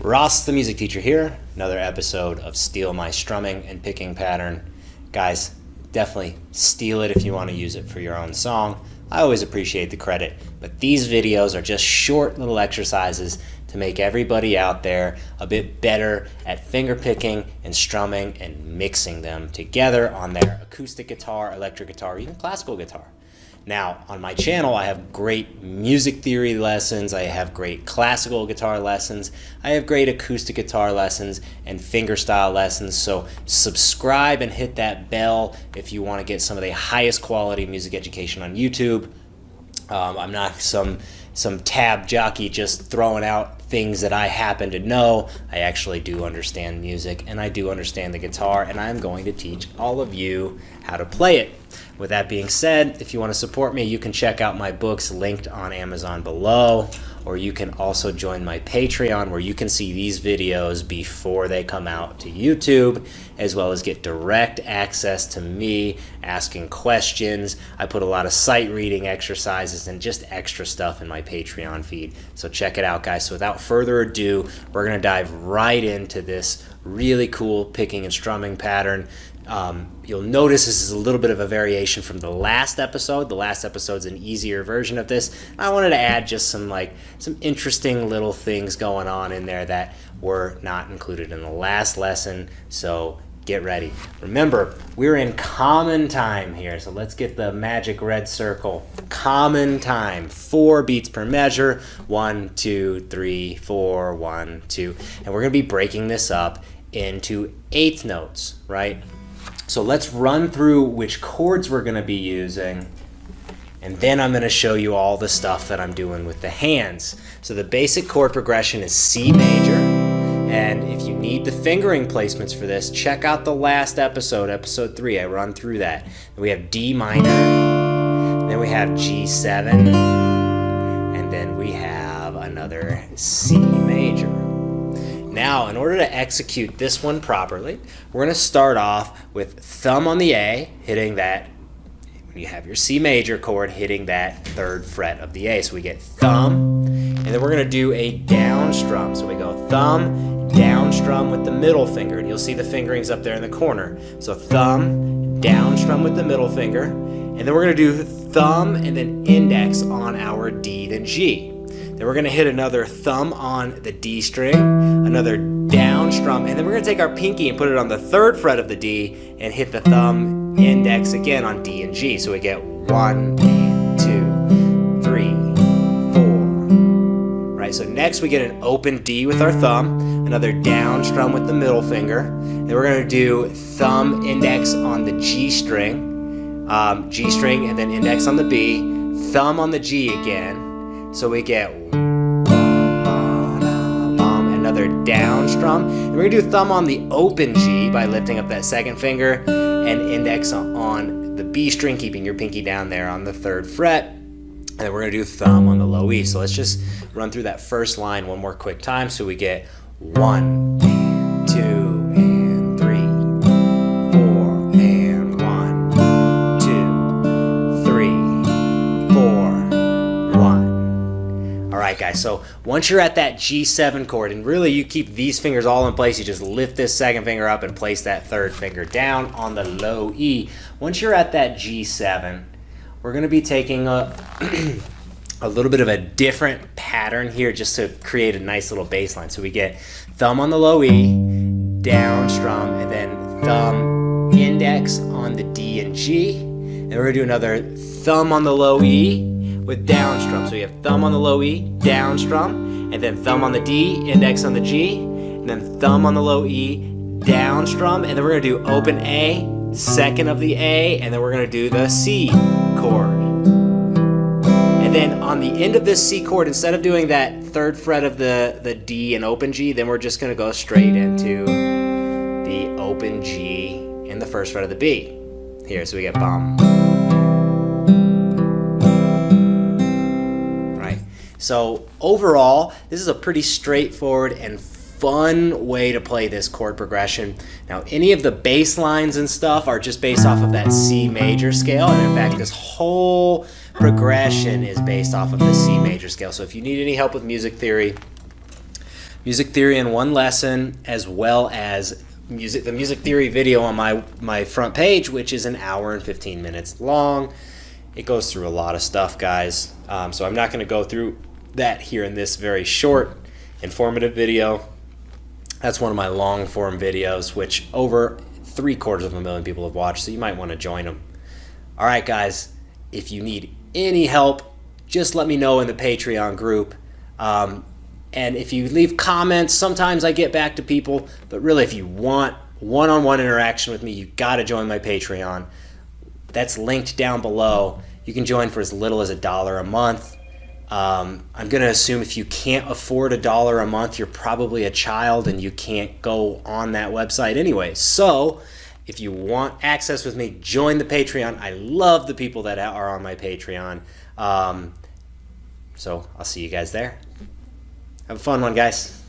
Ross, the music teacher here, another episode of Steal My Strumming and Picking Pattern. Guys, definitely steal it if you want to use it for your own song. I always appreciate the credit, but these videos are just short little exercises to make everybody out there a bit better at finger picking and strumming and mixing them together on their acoustic guitar, electric guitar, or even classical guitar. Now, on my channel, I have great music theory lessons, I have great classical guitar lessons, I have great acoustic guitar lessons and fingerstyle lessons, so subscribe and hit that bell if you want to get some of the highest quality music education on YouTube. I'm not some tab jockey just throwing out things that I happen to know. I actually do understand music, and I do understand the guitar, and I'm going to teach all of you how to play it. With that being said, if you want to support me, you can check out my books linked on Amazon below, or you can also join my Patreon where you can see these videos before they come out to YouTube, as well as get direct access to me asking questions. I put a lot of sight reading exercises and just extra stuff in my Patreon feed. So check it out, guys. So without further ado, we're going to dive right into this really cool picking and strumming pattern. You'll notice this is a little bit of a variation from the last episode. The last episode's an easier version of this. I wanted to add just some interesting little things going on in there that were not included in the last lesson. So get ready. Remember, we're in common time here. So let's get the magic red circle. Common time. 4 beats per measure. 1, 2, 3, 4, 1, 2. And we're going to be breaking this up into eighth notes, right? So let's run through which chords we're going to be using, and then I'm going to show you all the stuff that I'm doing with the hands. So the basic chord progression is C major, and if you need the fingering placements for this, check out the last episode, episode 3. I run through that. We have D minor, then we have G7, and then we have another C major. Now, in order to execute this one properly, we're going to start off with thumb on the A, hitting that, when you have your C major chord, hitting that 3rd fret of the A. So we get thumb, and then we're going to do a down strum. So we go thumb, down strum with the middle finger, and you'll see the fingerings up there in the corner. So thumb, down strum with the middle finger, and then we're going to do thumb and then index on our D then G. Then we're going to hit another thumb on the D string, another down strum, and then we're going to take our pinky and put it on the 3rd fret of the D and hit the thumb index again on D and G. So we get 1, 2, 3, 4. Right, so next we get an open D with our thumb, another down strum with the middle finger. Then we're going to do thumb index on the G string, and then index on the B, thumb on the G again. So we get another down strum. And we're going to do thumb on the open G by lifting up that 2nd finger and index on the B string, keeping your pinky down there on the 3rd fret. And then we're going to do thumb on the low E. So let's just run through that first line one more quick time. So we get 1, 2, and 3, 4, and 1, 2, 3, 4, 1. Alright guys, so once you're at that G7 chord, and really you keep these fingers all in place, you just lift this 2nd finger up and place that 3rd finger down on the low E. Once you're at that G7, we're going to be taking a little bit of a different pattern here just to create a nice little bass line. So we get thumb on the low E, down strum, and then thumb index on the D and G. And we're going to do another thumb on the low E with down strum. So you have thumb on the low E, down strum, and then thumb on the D, index on the G, and then thumb on the low E, down strum, and then we're going to do open A, 2nd of the A, and then we're going to do the C chord. And then on the end of this C chord, instead of doing that 3rd fret of the D and open G, then we're just going to go straight into the open G and the 1st fret of the B. Here, so we get bum. So overall, this is a pretty straightforward and fun way to play this chord progression. Now, any of the bass lines and stuff are just based off of that C major scale, and in fact, this whole progression is based off of the C major scale. So if you need any help with music theory, music theory in one lesson, as well as the music theory video on my front page, which is an hour and 15 minutes long. It goes through a lot of stuff, guys. So I'm not going to go through that here in this very short, informative video. That's one of my long form videos, which over 750,000 people have watched, so you might want to join them. All right, guys, if you need any help, just let me know in the Patreon group. And if you leave comments, sometimes I get back to people, but really if you want one-on-one interaction with me, you got to join my Patreon. That's linked down below. You can join for as little as $1 a month. I'm going to assume if you can't afford $1 a month, you're probably a child and you can't go on that website anyway. So if you want access with me, join the Patreon. I love the people that are on my Patreon. So I'll see you guys there. Have a fun one, guys.